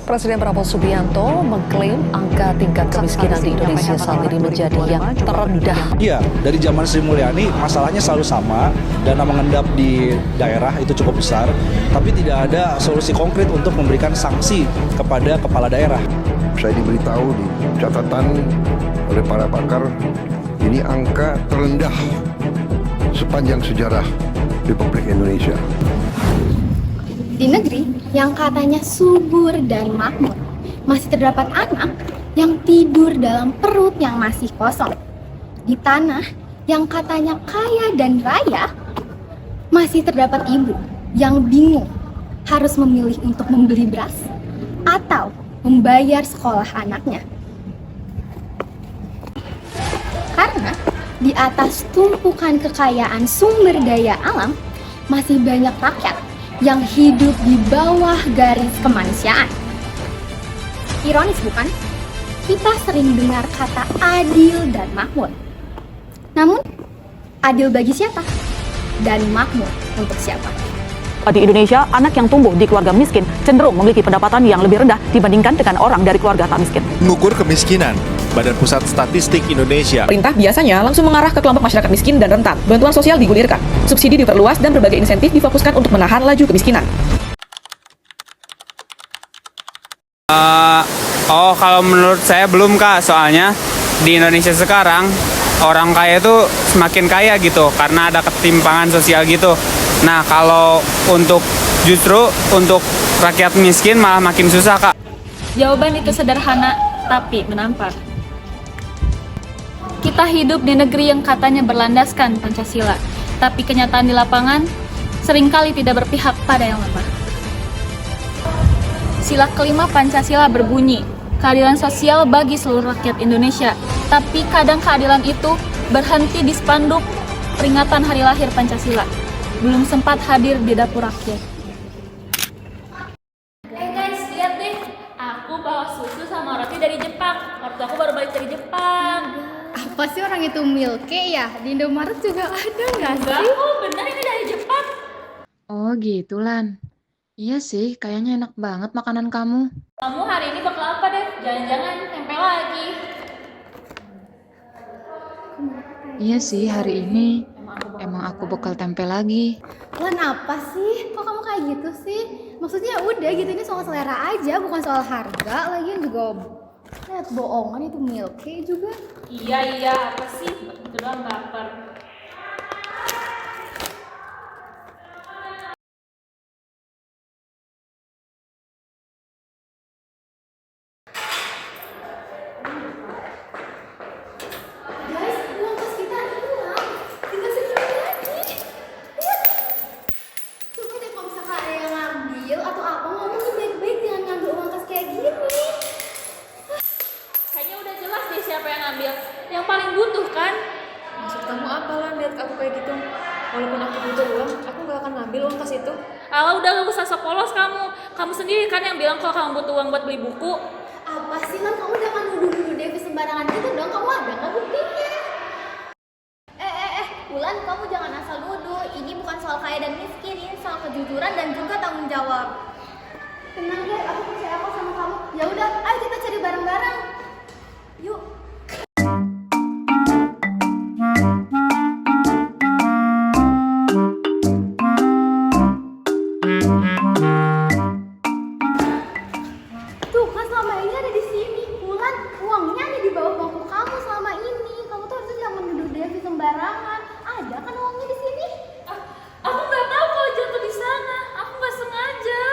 Presiden Prabowo Subianto mengklaim angka tingkat kemiskinan di Indonesia saat ini menjadi yang terendah. Iya, dari zaman Sri Mulyani masalahnya selalu sama, dana mengendap di daerah itu cukup besar, tapi tidak ada solusi konkret untuk memberikan sanksi kepada kepala daerah. Saya diberitahu di catatan oleh para pakar, ini angka terendah sepanjang sejarah Republik Indonesia. Di negeri yang katanya subur dan makmur, masih terdapat anak yang tidur dalam perut yang masih kosong. Di tanah yang katanya kaya dan raya, masih terdapat ibu yang bingung harus memilih untuk membeli beras atau membayar sekolah anaknya. Karena di atas tumpukan kekayaan sumber daya alam, masih banyak rakyat yang hidup di bawah garis kemanusiaan. Ironis bukan? Kita sering dengar kata adil dan makmur. Namun, adil bagi siapa? Dan makmur untuk siapa? Di Indonesia, anak yang tumbuh di keluarga miskin cenderung memiliki pendapatan yang lebih rendah dibandingkan dengan orang dari keluarga tak miskin. Mengukur kemiskinan, Badan Pusat Statistik Indonesia. Pemerintah biasanya langsung mengarah ke kelompok masyarakat miskin dan rentan. Bantuan sosial digulirkan, subsidi diperluas, dan berbagai insentif difokuskan untuk menahan laju kemiskinan. Kalau menurut saya belum Kak, soalnya di Indonesia sekarang orang kaya itu semakin kaya gitu karena ada ketimpangan sosial gitu. Nah kalau justru untuk rakyat miskin malah makin susah Kak. Jawaban itu sederhana tapi menampar. Kita hidup di negeri yang katanya berlandaskan Pancasila, tapi kenyataan di lapangan seringkali tidak berpihak pada yang lemah. Sila kelima Pancasila berbunyi, keadilan sosial bagi seluruh rakyat Indonesia, tapi kadang keadilan itu berhenti di spanduk peringatan hari lahir Pancasila, belum sempat hadir di dapur rakyat. Guys, lihat deh, aku bawa susu sama roti dari Jepang. Waktu aku baru balik dari Jepang. Apa sih orang itu milke ya? Di Indomaret juga ada nggak sih? Oh bener ini dari Jepang. Oh gitu Lan. Iya sih, kayaknya enak banget makanan kamu. Kamu hari ini bakal apa deh? Jangan-jangan tempe lagi. Iya sih, hari ini emang aku bekal tempe lagi. Lan apa sih? Kok kamu kayak gitu sih? Maksudnya udah gitu, ini soal selera aja, bukan soal harga. Lagian juga lihat bohongan itu milke juga. Iya, apa sih? Itu doang baper. Guys, uang kas kita hilang. Kita segini lagi. Lihat. Coba deh kalau misalkan ada yang ngambil atau apa, ngomongin baik-baik, jangan ngambil uang kas kayak gini. Kayaknya udah jelas deh siapa yang ngambil. Yang paling butuh kan? Maksud kamu apa Lan lihat aku kayak gitu? Walaupun aku butuh uang, aku gak akan ngambil uang kas itu. Alah udah gak usah sok polos kamu. Kamu sendiri kan yang bilang kalau kamu butuh uang buat beli buku. Apa sih Lan, kamu jangan nuduh-nuduh Devi sembarangan gitu dong. Kamu ada nggak buktinya? Wulan, kamu jangan asal nuduh. Ini bukan soal kaya dan miskin, ini soal kejujuran dan juga tanggung jawab. Tenang deh, aku percaya kok sama kamu. Ya udah, ayo kita cari bareng-bareng. Yuk. Tuh kan selama ini ada di sini. Wulan, uangnya ada di bawah bangku kamu selama ini. Kamu tuh harusnya jangan menuduh Devi sembarangan. Ada kan uangnya di sini? Aku nggak tahu kalau jatuh di sana. Aku nggak sengaja.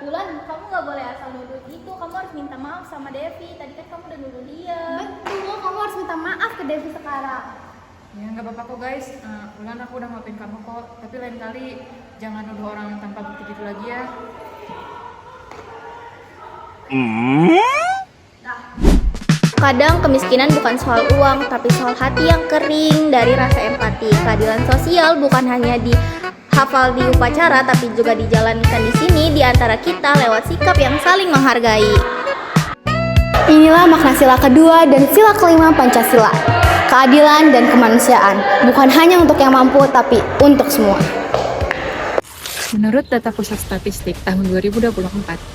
Wulan, kamu nggak boleh asal nuduh gitu. Kamu harus minta maaf sama Devi. Tadi kan kamu udah nuduh dia. Betul, kamu harus minta maaf ke Devi sekarang. Ya nggak apa-apa kok guys. Bulan aku udah maafin kamu kok. Tapi lain kali jangan nuduh orang tanpa bukti gitu lagi ya. Kadang kemiskinan bukan soal uang, tapi soal hati yang kering dari rasa empati. Keadilan sosial bukan hanya dihafal di upacara, tapi juga dijalankan di sini di antara kita lewat sikap yang saling menghargai. Inilah makna sila kedua dan sila kelima Pancasila. Keadilan dan kemanusiaan bukan hanya untuk yang mampu, tapi untuk semua. Menurut data Pusat Statistik tahun 2024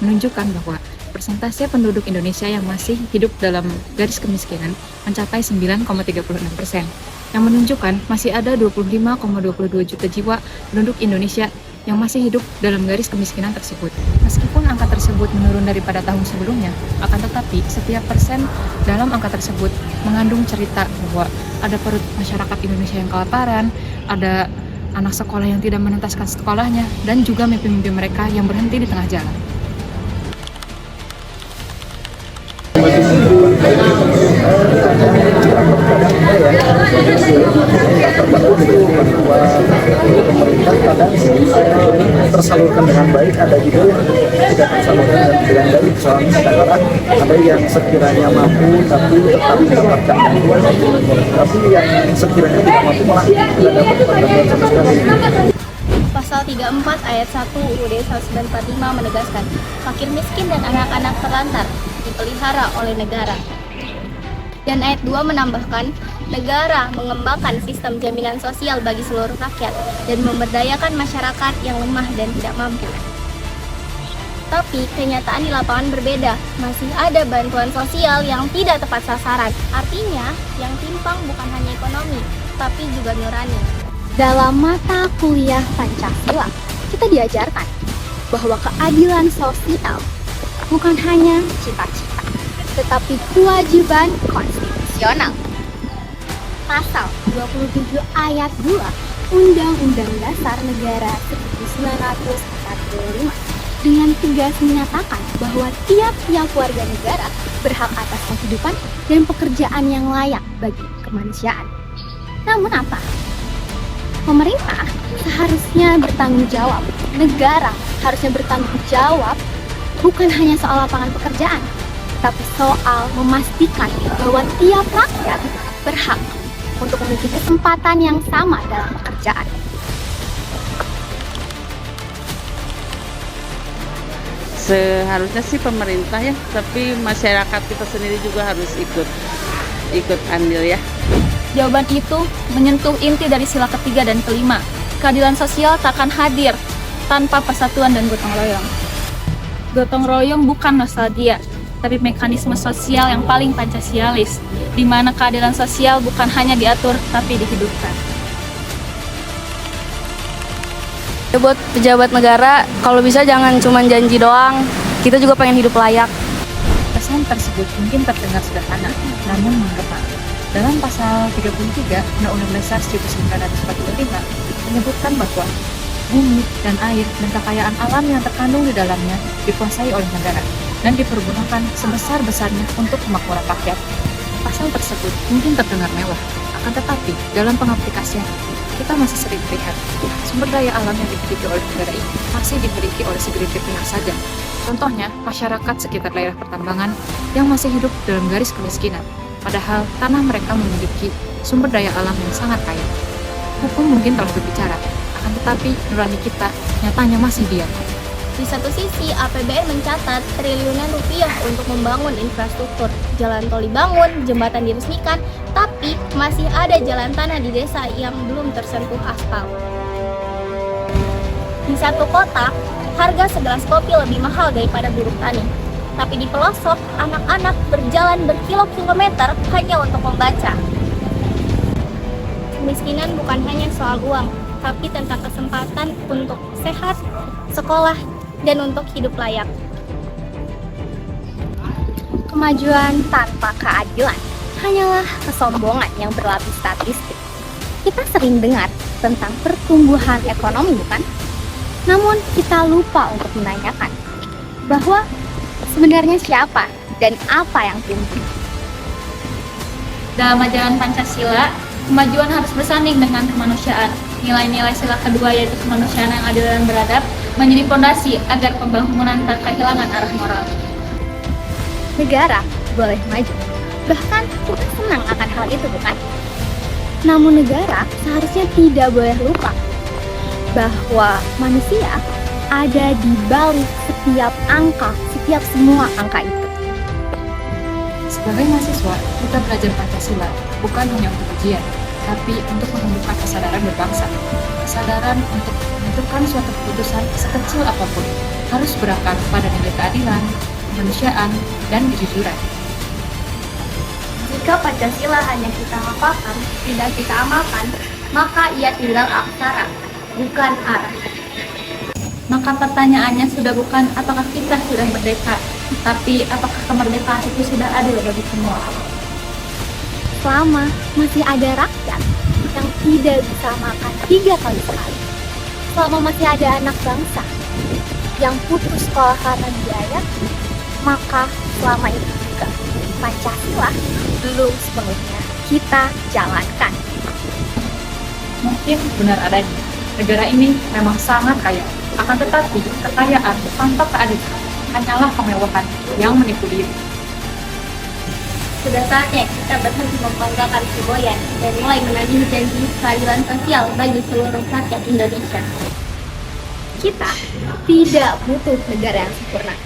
menunjukkan bahwa persentase penduduk Indonesia yang masih hidup dalam garis kemiskinan mencapai 9,36%, yang menunjukkan masih ada 25,22 juta jiwa penduduk Indonesia yang masih hidup dalam garis kemiskinan tersebut. Meskipun angka tersebut menurun daripada tahun sebelumnya, akan tetapi setiap persen dalam angka tersebut mengandung cerita bahwa ada perut masyarakat Indonesia yang kelaparan, ada anak sekolah yang tidak menuntaskan sekolahnya, dan juga mimpi-mimpi mereka yang berhenti di tengah jalan. Tersalurkan dengan baik, ada juga yang tidak tersalurkan dengan baik. Soalnya sekarang ada yang sekiranya mampu tapi tetap mendapatkan bantuan, tapi yang sekiranya tidak mampu malah tidak dapat bantuan sama sekali. Pasal 34 ayat 1 UUD 1945 menegaskan, fakir miskin dan anak-anak terlantar dipelihara oleh negara. Dan ayat 2 menambahkan, negara mengembangkan sistem jaminan sosial bagi seluruh rakyat dan memberdayakan masyarakat yang lemah dan tidak mampu. Tapi kenyataan di lapangan berbeda, masih ada bantuan sosial yang tidak tepat sasaran. Artinya, yang timpang bukan hanya ekonomi, tapi juga nurani. Dalam mata kuliah Pancasila, kita diajarkan bahwa keadilan sosial bukan hanya cita-cita, tetapi kewajiban konstitusional. Pasal 27 ayat 2 Undang-Undang Dasar Negara 1945 dengan tegas menyatakan bahwa tiap-tiap warga negara berhak atas kehidupan dan pekerjaan yang layak bagi kemanusiaan. Namun apa? Pemerintah seharusnya bertanggung jawab. Negara harusnya bertanggung jawab bukan hanya soal lapangan pekerjaan, tapi soal memastikan bahwa tiap rakyat berhak untuk memiliki kesempatan yang sama dalam pekerjaan. Seharusnya sih pemerintah ya, tapi masyarakat kita sendiri juga harus ikut andil ya. Jawaban itu menyentuh inti dari sila ketiga dan kelima. Keadilan sosial takkan hadir tanpa persatuan dan gotong royong. Gotong royong bukan nostalgia, tapi mekanisme sosial yang paling Pancasialis, di mana keadilan sosial bukan hanya diatur, tapi dihidupkan. Buat pejabat negara, kalau bisa jangan cuma janji doang, kita juga pengen hidup layak. Pesan tersebut mungkin terdengar sederhana, namun mengena. Dalam pasal 33 Undang-Undang Dasar 1945 menyebutkan bahwa bumi dan air dan kekayaan alam yang terkandung di dalamnya dikuasai oleh negara dan dipergunakan sebesar-besarnya untuk kemakmuran rakyat. Pasal tersebut mungkin terdengar mewah, akan tetapi dalam pengaplikasian kita masih sering melihat sumber daya alam yang dimiliki oleh negara ini masih dimiliki oleh segelintir pihak saja. Contohnya, masyarakat sekitar daerah pertambangan yang masih hidup dalam garis kemiskinan, padahal tanah mereka memiliki sumber daya alam yang sangat kaya. Hukum mungkin telah berbicara, akan tetapi nurani kita nyatanya masih diam. Di satu sisi, APBN mencatat triliunan rupiah untuk membangun infrastruktur. Jalan tol dibangun, jembatan diresmikan, tapi masih ada jalan tanah di desa yang belum tersentuh aspal. Di satu kota, harga segelas kopi lebih mahal daripada buruh tani. Tapi di pelosok, anak-anak berjalan berkilo-kilometer hanya untuk membaca. Kemiskinan bukan hanya soal uang, tapi tentang kesempatan untuk sehat, sekolah, dan untuk hidup layak. Kemajuan tanpa keadilan hanyalah kesombongan yang berlapis statistik. Kita sering dengar tentang pertumbuhan ekonomi, bukan? Namun kita lupa untuk menanyakan bahwa sebenarnya siapa dan apa yang tumbuh. Dalam ajaran Pancasila, kemajuan harus bersanding dengan kemanusiaan. Nilai-nilai sila kedua yaitu kemanusiaan yang adil dan beradab menjadi fondasi agar pembangunan tak kehilangan arah moral. Negara boleh maju, bahkan kita senang akan hal itu, bukan? Namun negara seharusnya tidak boleh lupa bahwa manusia ada di balik setiap angka, setiap semua angka itu. Sebagai mahasiswa, kita belajar Pancasila bukan hanya untuk ujian, tapi untuk menumbuhkan kesadaran berbangsa. Kesadaran untuk menentukan suatu keputusan sekecil apapun harus berakar pada nilai keadilan, kemanusiaan, dan kejujuran. Jika Pancasila hanya kita hafalkan, tidak kita amalkan, maka ia tinggal aksara, bukan arah. Maka pertanyaannya sudah bukan apakah kita sudah merdeka, tapi apakah kemerdekaan itu sudah adil bagi semua. Selama masih ada rakyat yang tidak bisa makan 3 kali sekali, selama masih ada anak bangsa yang putus sekolah karena biaya, maka selama itu juga Pancasila belum sepenuhnya kita jalankan. Mungkin benar adanya, negara ini memang sangat kaya, akan tetapi kekayaan tanpa keadilan hanyalah kemewahan yang menipu diri. Sudah saatnya kita berhenti membanggakan semboyan dan mulai menagih janji keadilan sosial bagi seluruh rakyat Indonesia. Kita tidak butuh negara yang sempurna,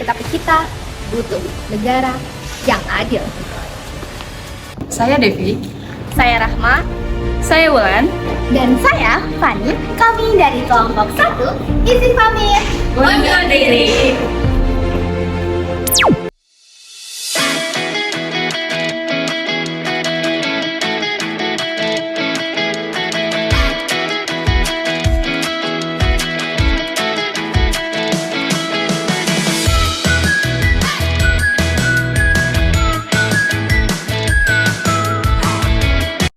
tetapi kita butuh negara yang adil. Saya Devi, Saya Rahma, Saya Wulan, dan saya Fani. Kami dari kelompok 1 izin pamit. undur diri.